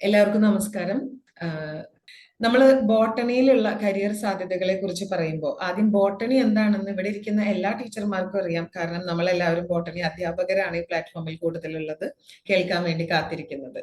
എല്ലാവർക്കും നമസ്കാരം. നമ്മൾ ബോട്ടണിയിലുള്ള കരിയർ സാധ്യതകളെ കുറിച്ച് പറയുമ്പോൾ ആദ്യം ബോട്ടണി എന്താണെന്ന് ഇവിടെ ഇരിക്കുന്ന എല്ലാ ടീച്ചർമാർക്കും അറിയാം. കാരണം നമ്മൾ എല്ലാവരും ബോട്ടണി അധ്യാപകരാണ് ഈ പ്ലാറ്റ്ഫോമിൽ കൂടുതലുള്ളത്, കേൾക്കാൻ വേണ്ടി കാത്തിരിക്കുന്നത്.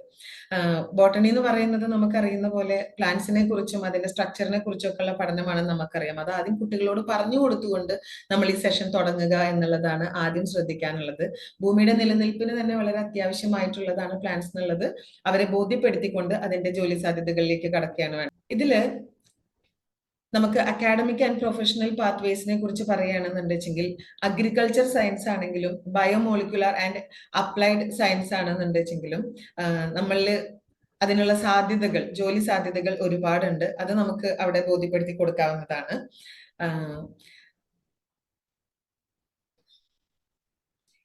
ബോട്ടണി എന്ന് പറയുന്നത് നമുക്കറിയുന്ന പോലെ പ്ലാന്റ്സിനെ കുറിച്ചും അതിന്റെ സ്ട്രക്ചറിനെ കുറിച്ചൊക്കെ ഉള്ള പഠനമാണെന്ന് നമുക്കറിയാം. അത് ആദ്യം കുട്ടികളോട് പറഞ്ഞു കൊടുത്തുകൊണ്ട് നമ്മൾ ഈ സെഷൻ തുടങ്ങുക എന്നുള്ളതാണ് ആദ്യം ശ്രദ്ധിക്കാനുള്ളത്. ഭൂമിയുടെ നിലനിൽപ്പിന് തന്നെ വളരെ അത്യാവശ്യമായിട്ടുള്ളതാണ് പ്ലാന്റ്സ് എന്നുള്ളത് അവരെ ബോധ്യപ്പെടുത്തിക്കൊണ്ട് അതിന്റെ ജോലി സാധ്യതകളിലേക്ക് കടക്കുകയാണ് വേണ്ടത്. ഇതില് നമുക്ക് അക്കാഡമിക് ആൻഡ് പ്രൊഫഷണൽ പാത്വേസിനെ കുറിച്ച് പറയുകയാണെന്നുണ്ടെങ്കിൽ അഗ്രികൾച്ചർ സയൻസ് ആണെങ്കിലും ബയോമോളിക്കുലർ ആൻഡ് അപ്ലൈഡ് സയൻസ് ആണെന്നുണ്ടെങ്കിലും നമ്മളിൽ അതിനുള്ള സാധ്യതകൾ, ജോലി സാധ്യതകൾ ഒരുപാടുണ്ട്. അത് നമുക്ക് അവിടെ ബോധ്യപ്പെടുത്തി കൊടുക്കാവുന്നതാണ്.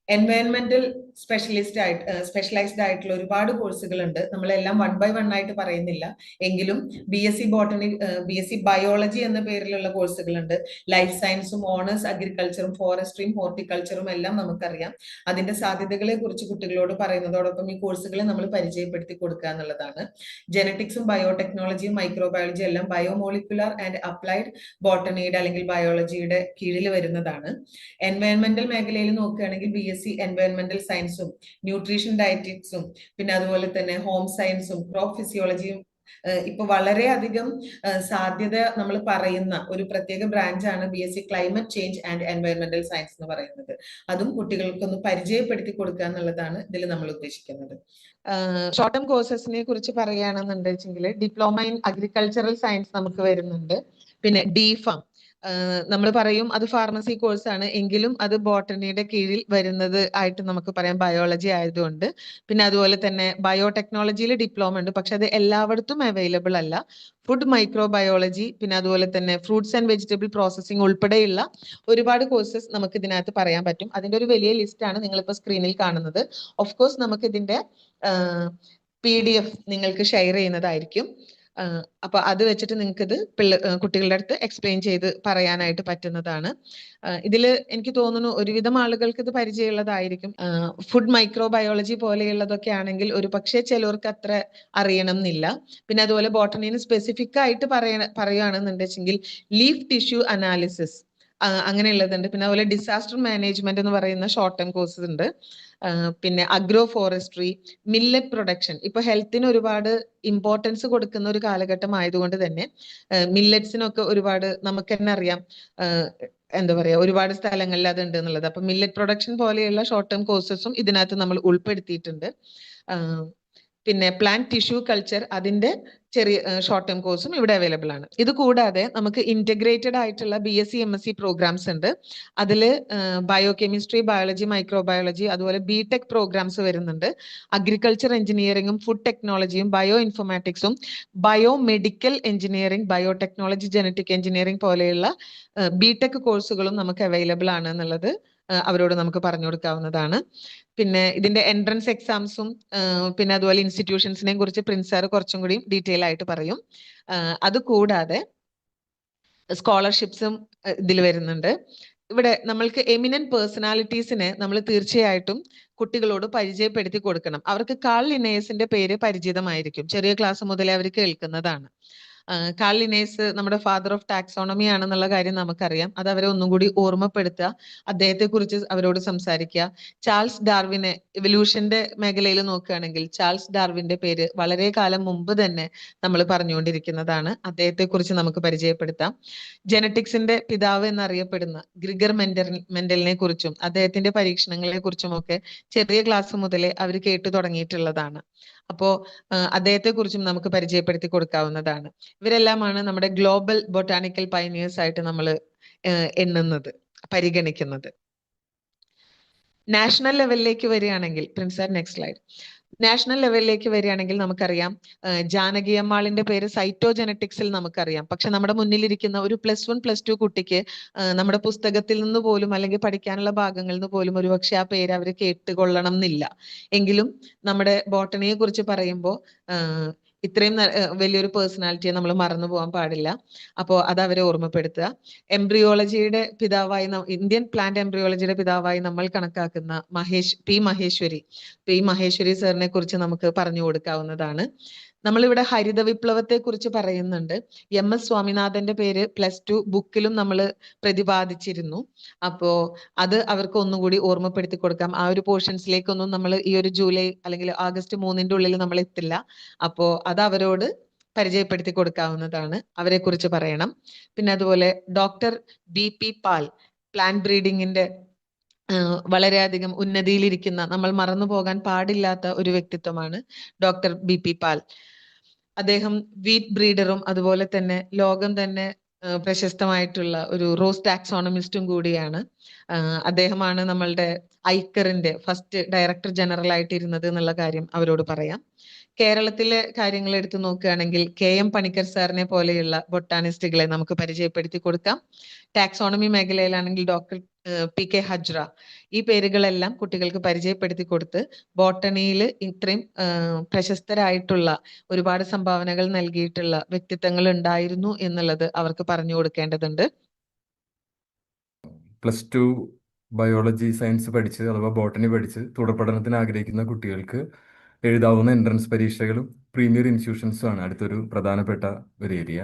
എൻവയൺമെന്റൽ സ്പെഷ്യലൈസ്ഡ് ആയിട്ടുള്ള ഒരുപാട് കോഴ്സുകൾ ഉണ്ട്. നമ്മളെല്ലാം 1 by 1 ആയിട്ട് പറയുന്നില്ല, എങ്കിലും BSc ബോട്ടണി, BSc ബയോളജി എന്ന പേരിലുള്ള കോഴ്സുകൾ ഉണ്ട്. ലൈഫ് സയൻസും ഓണേഴ്സ് അഗ്രികൾച്ചറും ഫോറസ്ട്രിയും ഹോർട്ടിക്കൾച്ചറും എല്ലാം നമുക്കറിയാം. അതിന്റെ സാധ്യതകളെ കുറിച്ച് കുട്ടികളോട് പറയുന്നതോടൊപ്പം ഈ കോഴ്സുകളെ നമ്മൾ പരിചയപ്പെടുത്തി കൊടുക്കുക എന്നുള്ളതാണ്. ജെനറ്റിക്സും ബയോടെക്നോളജിയും മൈക്രോബയോളജിയും എല്ലാം ബയോമോളിക്കുലർ ആൻഡ് അപ്ലൈഡ് ബോട്ടണിയുടെ അല്ലെങ്കിൽ ബയോളജിയുടെ കീഴിൽ വരുന്നതാണ്. എൻവയൺമെന്റൽ മേഖലയിൽ നോക്കുകയാണെങ്കിൽ BSc എൻവയൺമെന്റൽ സയൻസും ന്യൂട്രീഷൻ ഡയറ്റിക്സും പിന്നെ അതുപോലെ തന്നെ ഹോം സയൻസും ക്രോപ്പ് ഫിസിയോളജിയും ഇപ്പൊ വളരെയധികം സാധ്യത നമ്മൾ പറയുന്ന ഒരു പ്രത്യേക ബ്രാഞ്ചാണ് BSc ക്ലൈമറ്റ് ചേഞ്ച് ആൻഡ് എൻവയൺമെന്റൽ സയൻസ് എന്ന് പറയുന്നത്. അതും കുട്ടികൾക്കൊന്ന് പരിചയപ്പെടുത്തി കൊടുക്കുക എന്നുള്ളതാണ് ഇതിൽ നമ്മൾ ഉദ്ദേശിക്കുന്നത്. ഷോർട്ട് ടേം കോഴ്സസിനെ കുറിച്ച് പറയുകയാണെന്നുണ്ടെങ്കിൽ ഡിപ്ലോമ ഇൻ അഗ്രികൾച്ചറൽ സയൻസ് നമുക്ക് വരുന്നുണ്ട്. പിന്നെ DPharm നമ്മൾ പറയും അത് ഫാർമസി കോഴ്സാണ്, എങ്കിലും അത് ബോട്ടണിയുടെ കീഴിൽ വരുന്നത് ആയിട്ട് നമുക്ക് പറയാം, ബയോളജി ആയതുകൊണ്ട്. പിന്നെ അതുപോലെ തന്നെ ബയോടെക്നോളജിയിൽ ഡിപ്ലോമ ഉണ്ട്, പക്ഷെ അത് എല്ലായിടത്തും അവൈലബിൾ അല്ല. ഫുഡ് മൈക്രോബയോളജി, പിന്നെ അതുപോലെ തന്നെ ഫ്രൂട്ട്സ് ആൻഡ് വെജിറ്റബിൾ പ്രോസസ്സിംഗ് ഉൾപ്പെടെയുള്ള ഒരുപാട് കോഴ്സസ് നമുക്ക് ഇതിനകത്ത് പറയാൻ പറ്റും. അതിന്റെ ഒരു വലിയ ലിസ്റ്റാണ് നിങ്ങളിപ്പോൾ സ്ക്രീനിൽ കാണുന്നത്. ഓഫ് കോഴ്സ് നമുക്ക് ഇതിന്റെ PDF നിങ്ങൾക്ക് ഷെയർ ചെയ്യുന്നതായിരിക്കും. അപ്പൊ അത് വെച്ചിട്ട് നിങ്ങൾക്ക് ഇത് കുട്ടികളുടെ അടുത്ത് എക്സ്പ്ലെയിൻ ചെയ്ത് പറയാനായിട്ട് പറ്റുന്നതാണ്. ഇതിൽ എനിക്ക് തോന്നുന്നു ഒരുവിധം ആളുകൾക്ക് ഇത് പരിചയമുള്ളതായിരിക്കും. ഫുഡ് മൈക്രോബയോളജി പോലെയുള്ളതൊക്കെ ആണെങ്കിൽ ഒരു പക്ഷേ ചിലർക്ക് അത്ര അറിയണം എന്നില്ല. പിന്നെ അതുപോലെ ബോട്ടണിന് സ്പെസിഫിക് ആയിട്ട് പറയുകയാണെന്നുണ്ടെങ്കിൽ ലീഫ് ടിഷ്യൂ അനാലിസിസ് അങ്ങനെയുള്ളതുണ്ട്. പിന്നെ അതുപോലെ ഡിസാസ്റ്റർ മാനേജ്മെന്റ് എന്ന് പറയുന്ന ഷോർട്ട് ടേം കോഴ്സസ് ഉണ്ട്. പിന്നെ അഗ്രോ ഫോറസ്ട്രി, മില്ലറ്റ് പ്രൊഡക്ഷൻ. ഇപ്പൊ ഹെൽത്തിന് ഒരുപാട് ഇമ്പോർട്ടൻസ് കൊടുക്കുന്ന ഒരു കാലഘട്ടം ആയതുകൊണ്ട് തന്നെ മില്ലറ്റ്സിനൊക്കെ ഒരുപാട് നമുക്ക് തന്നെ അറിയാം, എന്താ പറയാ, ഒരുപാട് സ്ഥലങ്ങളിൽ അത് ഉണ്ട് എന്നുള്ളത്. അപ്പൊ മില്ലറ്റ് പ്രൊഡക്ഷൻ പോലെയുള്ള ഷോർട്ട് ടേം കോഴ്സസും ഇതിനകത്ത് നമ്മൾ ഉൾപ്പെടുത്തിയിട്ടുണ്ട്. പിന്നെ പ്ലാന്റ് ടിഷ്യൂ കൾച്ചർ, അതിന്റെ ചെറിയ ഷോർട്ട് ടേം കോഴ്സും ഇവിടെ അവൈലബിൾ ആണ്. ഇത് കൂടാതെ നമുക്ക് ഇന്റഗ്രേറ്റഡ് ആയിട്ടുള്ള BSc MSc പ്രോഗ്രാംസ് ഉണ്ട്. അതിൽ ബയോ കെമിസ്ട്രി, ബയോളജി, മൈക്രോബയോളജി, അതുപോലെ BTech പ്രോഗ്രാംസ് വരുന്നുണ്ട്. അഗ്രികൾച്ചർ എഞ്ചിനീയറിംഗും ഫുഡ് ടെക്നോളജിയും ബയോ ഇൻഫോർമാറ്റിക്സും biomedical engineering, biotechnology, genetic engineering പോലെയുള്ള BTech കോഴ്സുകളും നമുക്ക് അവൈലബിൾ ആണ് എന്നുള്ളത് അവരോട് നമുക്ക് പറഞ്ഞു കൊടുക്കാവുന്നതാണ്. പിന്നെ ഇതിന്റെ എൻട്രൻസ് എക്സാംസും പിന്നെ അതുപോലെ ഇൻസ്റ്റിറ്റ്യൂഷൻസിനെയും കുറിച്ച് പ്രിൻസ് സാർ കുറച്ചും കൂടി ഡീറ്റെയിൽ ആയിട്ട് പറയും. അത് കൂടാതെ സ്കോളർഷിപ്സും ഇതിൽ വരുന്നുണ്ട്. ഇവിടെ നമ്മൾക്ക് എമിനന്റ് പേഴ്സണാലിറ്റീസിനെ നമ്മൾ തീർച്ചയായിട്ടും കുട്ടികളോട് പരിചയപ്പെടുത്തി കൊടുക്കണം. അവർക്ക് കാൾ ലിനേഴ്സിന്റെ പേര് പരിചിതമായിരിക്കും, ചെറിയ ക്ലാസ് മുതലേ അവർ കേൾക്കുന്നതാണ്. കാൾ ലിനേഴ്സ് നമ്മുടെ ഫാദർ ഓഫ് ടാക്സോണമി ആണെന്നുള്ള കാര്യം നമുക്കറിയാം. അത് അവരെ ഒന്നും കൂടി ഓർമ്മപ്പെടുത്തുക, അദ്ദേഹത്തെ കുറിച്ച് അവരോട് സംസാരിക്കുക. ചാൾസ് ഡാർവിനെ, ഇവല്യൂഷന്റെ മേഖലയിൽ നോക്കുകയാണെങ്കിൽ ചാൾസ് ഡാർവിന്റെ പേര് വളരെ കാലം മുമ്പ് തന്നെ നമ്മൾ പറഞ്ഞുകൊണ്ടിരിക്കുന്നതാണ്. അദ്ദേഹത്തെ കുറിച്ച് നമുക്ക് പരിചയപ്പെടുത്താം. ജെനറ്റിക്സിന്റെ പിതാവ് എന്നറിയപ്പെടുന്ന ഗ്രിഗർ മെന്റലിനെ കുറിച്ചും അദ്ദേഹത്തിന്റെ പരീക്ഷണങ്ങളെ കുറിച്ചും ഒക്കെ ചെറിയ ക്ലാസ് മുതലേ അവർ കേട്ടു തുടങ്ങിയിട്ടുള്ളതാണ്. അപ്പോ അദ്ദേഹത്തെ കുറിച്ചും നമുക്ക് പരിചയപ്പെടുത്തി കൊടുക്കാവുന്നതാണ്. ഇവരെല്ലാമാണ് നമ്മുടെ ഗ്ലോബൽ ബൊട്ടാണിക്കൽ പൈനിയേഴ്സ് ആയിട്ട് നമ്മൾ എണ്ണുന്നത്, പരിഗണിക്കുന്നത്. നാഷണൽ ലെവലിലേക്ക് വരികയാണെങ്കിൽ, Prince sir next slide. National ലെവലിലേക്ക് വരികയാണെങ്കിൽ നമുക്കറിയാം, ജാനകി അമ്മാളിന്റെ പേര് സൈറ്റോജെനറ്റിക്സിൽ നമുക്കറിയാം. പക്ഷെ നമ്മുടെ മുന്നിലിരിക്കുന്ന ഒരു +1 +2 കുട്ടിക്ക് നമ്മുടെ പുസ്തകത്തിൽ നിന്ന് പോലും അല്ലെങ്കിൽ പഠിക്കാനുള്ള ഭാഗങ്ങളിൽ നിന്ന് പോലും ഒരുപക്ഷെ ആ പേര് അവർ കേട്ടുകൊള്ളണം എന്നില്ല. എങ്കിലും നമ്മുടെ ബോട്ടണിയെ കുറിച്ച് പറയുമ്പോൾ ഇത്രയും വലിയൊരു പേഴ്സണാലിറ്റിയെ നമ്മൾ മറന്നു പോകാൻ പാടില്ല. അപ്പോൾ അത് അവരെ ഓർമ്മപ്പെടുത്തുക. എംബ്രിയോളജിയുടെ പിതാവായി, ഇന്ത്യൻ പ്ലാന്റ് എംബ്രിയോളജിയുടെ പിതാവായി നമ്മൾ കണക്കാക്കുന്ന പി മഹേശ്വരി സാറിനെ കുറിച്ച് നമുക്ക് പറഞ്ഞു കൊടുക്കാവുന്നതാണ്. നമ്മളിവിടെ ഹരിത വിപ്ലവത്തെ കുറിച്ച് പറയുന്നുണ്ട്. MS സ്വാമിനാഥന്റെ പേര് +2 ബുക്കിലും നമ്മൾ പ്രതിപാദിച്ചിരുന്നു. അപ്പോ അത് അവർക്ക് ഒന്നുകൂടി ഓർമ്മപ്പെടുത്തി കൊടുക്കാം. ആ ഒരു പോർഷൻസിലേക്കൊന്നും നമ്മൾ ഈ ഒരു ജൂലൈ അല്ലെങ്കിൽ ആഗസ്റ്റ് 3ന്റെ ഉള്ളിൽ നമ്മൾ എത്തില്ല. അപ്പോ അത് അവരോട് പരിചയപ്പെടുത്തി കൊടുക്കാവുന്നതാണ്. അവരെ കുറിച്ച് പറയണം. പിന്നെ അതുപോലെ ഡോക്ടർ BP പാൽ പ്ലാന്റ് ബ്രീഡിങ്ങിന്റെ വളരെയധികം ഉന്നതിയിലിരിക്കുന്ന, നമ്മൾ മറന്നു പോകാൻ പാടില്ലാത്ത ഒരു വ്യക്തിത്വമാണ് ഡോക്ടർ BP പാൽ. അദ്ദേഹം വീറ്റ് ബ്രീഡറും അതുപോലെ തന്നെ ലോകം തന്നെ പ്രശസ്തമായിട്ടുള്ള ഒരു റോസ് ടാക്സോണമിസ്റ്റും കൂടിയാണ്. അദ്ദേഹമാണ് നമ്മളുടെ ഐക്കറിന്റെ ഫസ്റ്റ് ഡയറക്ടർ ജനറൽ ആയിട്ടിരുന്നത് എന്നുള്ള കാര്യം അവരോട് പറയാം. കേരളത്തിലെ കാര്യങ്ങൾ എടുത്തു നോക്കുകയാണെങ്കിൽ KM പണിക്കർ സാറിനെ പോലെയുള്ള ബൊട്ടാണിസ്റ്റുകളെ നമുക്ക് പരിചയപ്പെടുത്തി കൊടുക്കാം. ടാക്സോണമി മേഖലയിലാണെങ്കിൽ ഡോക്ടർ PK ഹജ്ര. ഈ പേരുകളെല്ലാം കുട്ടികൾക്ക് പരിചയപ്പെടുത്തി കൊടുത്ത് ബോട്ടണിയിൽ ഇത്രയും പ്രശസ്തരായിട്ടുള്ള ഒരുപാട് സംഭാവനകൾ നൽകിയിട്ടുള്ള വ്യക്തിത്വങ്ങൾ ഉണ്ടായിരുന്നു എന്നുള്ളത് അവർക്ക് പറഞ്ഞു കൊടുക്കേണ്ടതുണ്ട്. +2 ബയോളജി സയൻസ് പഠിച്ച് അഥവാ ബോട്ടണി പഠിച്ച് തുടർ പഠനത്തിന് ആഗ്രഹിക്കുന്ന കുട്ടികൾക്ക് എഴുതാവുന്ന എൻട്രൻസ് പരീക്ഷകളും പ്രീമിയർ ഇൻസ്റ്റിറ്റ്യൂഷൻസും ആണ് അടുത്തൊരു പ്രധാനപ്പെട്ട ഒരു ഏരിയ.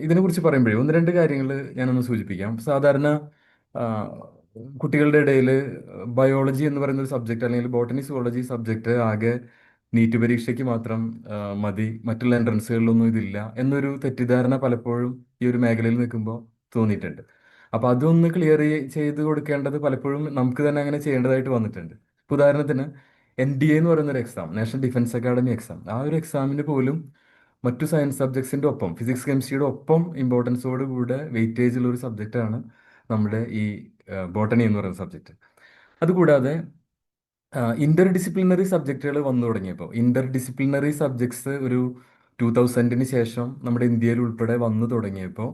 ഇതിനെക്കുറിച്ച് പറയുമ്പോഴേ ഒന്ന് രണ്ട് കാര്യങ്ങൾ ഞാനൊന്ന് സൂചിപ്പിക്കാം. സാധാരണ കുട്ടികളുടെ ഇടയിൽ ബയോളജി എന്ന് പറയുന്ന ഒരു സബ്ജക്റ്റ് അല്ലെങ്കിൽ ബോട്ടണി സുവോളജി സബ്ജക്റ്റ് ആകെ നീറ്റ് പരീക്ഷയ്ക്ക് മാത്രം മതി, മറ്റുള്ള എൻട്രൻസുകളിലൊന്നും ഇതില്ല എന്നൊരു തെറ്റിദ്ധാരണ പലപ്പോഴും ഈ ഒരു മേഖലയിൽ നിൽക്കുമ്പോൾ തോന്നിയിട്ടുണ്ട്. അപ്പോൾ അതൊന്ന് ക്ലിയർ ചെയ്ത് കൊടുക്കേണ്ടത് പലപ്പോഴും നമുക്ക് തന്നെ അങ്ങനെ ചെയ്യേണ്ടതായിട്ട് വന്നിട്ടുണ്ട്. ഉദാഹരണത്തിന് NDA എന്ന് പറയുന്ന ഒരു exam, national defence academy exam, ആ ഒരു എക്സാമിന് പോലും മറ്റു സയൻസ് സബ്ജക്ട്സിന്റെ ഒപ്പം ഫിസിക്സ് കെമിസ്ട്രിയുടെ ഒപ്പം ഇമ്പോർട്ടൻസോട് കൂടെ വെയിറ്റേജ് ഉള്ള ഒരു സബ്ജക്റ്റാണ് നമ്മുടെ ഈ ബോട്ടണി എന്ന് പറയുന്ന സബ്ജക്റ്റ്. അതുകൂടാതെ ഇന്റർ ഡിസിപ്ലിനറി സബ്ജക്റ്റുകൾ വന്നു തുടങ്ങിയപ്പോൾ, ഇന്റർ ഡിസിപ്ലിനറി സബ്ജക്ട്സ് ഒരു 2000-ന് ശേഷം നമ്മുടെ ഇന്ത്യയിൽ ഉൾപ്പെടെ വന്നു തുടങ്ങിയപ്പോൾ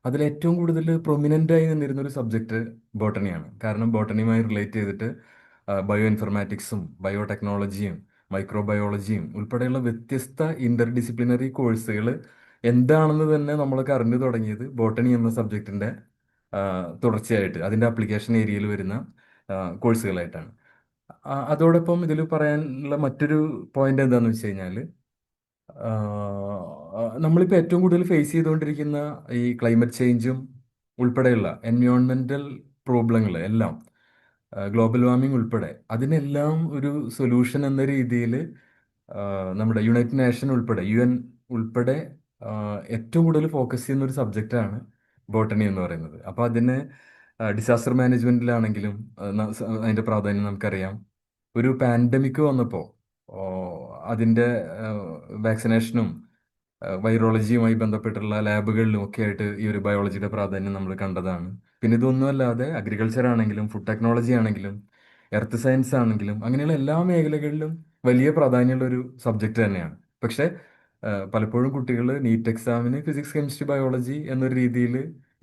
അതിൽ ഏറ്റവും കൂടുതൽ പ്രൊമിനൻ്റ് ആയി നിന്നിരുന്ന ഒരു സബ്ജക്റ്റ് ബോട്ടണിയാണ്. കാരണം ബോട്ടണിയുമായി റിലേറ്റ് ചെയ്തിട്ട് ബയോ ഇൻഫർമാറ്റിക്സും ബയോടെക്നോളജിയും മൈക്രോബയോളജിയും ഉൾപ്പെടെയുള്ള വ്യത്യസ്ത ഇന്റർ ഡിസിപ്ലിനറി കോഴ്സുകൾ എന്താണെന്ന് തന്നെ നമ്മളൊക്കെ അറിഞ്ഞു തുടങ്ങിയത് ബോട്ടണി എന്ന സബ്ജക്റ്റിന്റെ തുടർച്ചയായിട്ട് അതിന്റെ ആപ്ലിക്കേഷൻ ഏരിയയിൽ വരുന്ന കോഴ്സുകളായിട്ടാണ്. അതോടൊപ്പം ഇതിൽ പറയാനുള്ള മറ്റൊരു പോയിന്റ് എന്താണെന്ന് വെച്ച് കഴിഞ്ഞാൽ, നമ്മളിപ്പോൾ ഏറ്റവും കൂടുതൽ ഫേസ് ചെയ്തുകൊണ്ടിരിക്കുന്ന ഈ ക്ലൈമറ്റ് ചേഞ്ചും ഉൾപ്പെടെയുള്ള എൻവയോൺമെന്റൽ പ്രോബ്ലങ്ങൾ എല്ലാം, ഗ്ലോബൽ വാർമിംഗ് ഉൾപ്പെടെ, അതിനെല്ലാം ഒരു സൊല്യൂഷൻ എന്ന രീതിയിൽ നമ്മുടെ യുണൈറ്റഡ് നേഷൻ ഉൾപ്പെടെ UN ഉൾപ്പെടെ ഏറ്റവും കൂടുതൽ ഫോക്കസ് ചെയ്യുന്ന ഒരു സബ്ജക്റ്റാണ് ബോട്ടണി എന്ന് പറയുന്നത്. അപ്പോൾ അതിന് ഡിസാസ്റ്റർ മാനേജ്മെന്റിലാണെങ്കിലും അതിന്റെ പ്രാധാന്യം നമുക്കറിയാം. ഒരു പാൻഡമിക് വന്നപ്പോൾ അതിന്റെ വാക്സിനേഷനും വൈറോളജിയുമായി ബന്ധപ്പെട്ടുള്ള ലാബുകളിലും ഒക്കെ ആയിട്ട് ഈ ഒരു ബയോളജിയുടെ പ്രാധാന്യം നമ്മൾ കണ്ടതാണ്. പിന്നെ ഇതൊന്നുമല്ലാതെ അഗ്രികൾച്ചർ ആണെങ്കിലും ഫുഡ് ടെക്നോളജി ആണെങ്കിലും എർത്ത് സയൻസ് ആണെങ്കിലും അങ്ങനെയുള്ള എല്ലാ മേഖലകളിലും വലിയ പ്രാധാന്യമുള്ള ഒരു സബ്ജക്റ്റ് തന്നെയാണ്. പക്ഷേ പലപ്പോഴും കുട്ടികൾ നീറ്റ് എക്സാമിന് ഫിസിക്സ് കെമിസ്ട്രി ബയോളജി എന്നൊരു രീതിയിൽ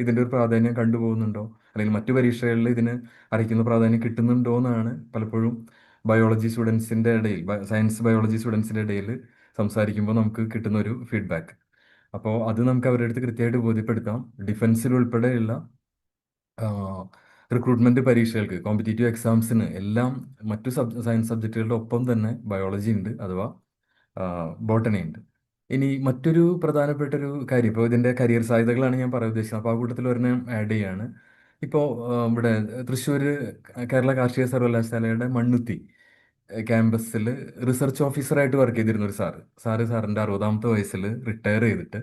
ഇതിൻ്റെ ഒരു പ്രാധാന്യം കണ്ടുപോകുന്നുണ്ടോ, അല്ലെങ്കിൽ മറ്റു പരീക്ഷകളിൽ ഇതിന് അർഹിക്കുന്ന പ്രാധാന്യം കിട്ടുന്നുണ്ടോ എന്നാണ് പലപ്പോഴും ബയോളജി സ്റ്റുഡൻസിൻ്റെ ഇടയിൽ, സയൻസ് ബയോളജി സ്റ്റുഡൻസിൻ്റെ ഇടയിൽ സംസാരിക്കുമ്പോൾ നമുക്ക് കിട്ടുന്ന ഒരു ഫീഡ്ബാക്ക്. അപ്പോൾ അത് നമുക്ക് അവരുടെ അടുത്ത് കൃത്യമായിട്ട് ബോധ്യപ്പെടുത്താം. ഡിഫൻസിൽ ഉൾപ്പെടെയുള്ള റിക്രൂട്ട്മെന്റ് പരീക്ഷകൾക്ക്, കോമ്പറ്റേറ്റീവ് എക്സാംസിന് എല്ലാം മറ്റു സയൻസ് സബ്ജക്റ്റുകളുടെ ഒപ്പം തന്നെ ബയോളജി ഉണ്ട്, അഥവാ ബോട്ടണി ഉണ്ട്. ഇനി മറ്റൊരു പ്രധാനപ്പെട്ട ഒരു കാര്യം, ഇപ്പോൾ ഇതിൻ്റെ കരിയർ സാധ്യതകളാണ് ഞാൻ പറയാൻ ഉദ്ദേശിച്ചത്. അപ്പോൾ ആ കൂട്ടത്തിൽ ഒരെണ്ണം ആഡ് ചെയ്യാണ്. ഇപ്പോൾ ഇവിടെ തൃശ്ശൂർ കേരള കാർഷിക സർവകലാശാലയുടെ മണ്ണുത്തി ക്യാമ്പസിൽ റിസർച്ച് ഓഫീസറായിട്ട് വർക്ക് ചെയ്തിരുന്ന ഒരു സാറിൻ്റെ 60ാമത്തെ വയസ്സിൽ റിട്ടയർ ചെയ്തിട്ട്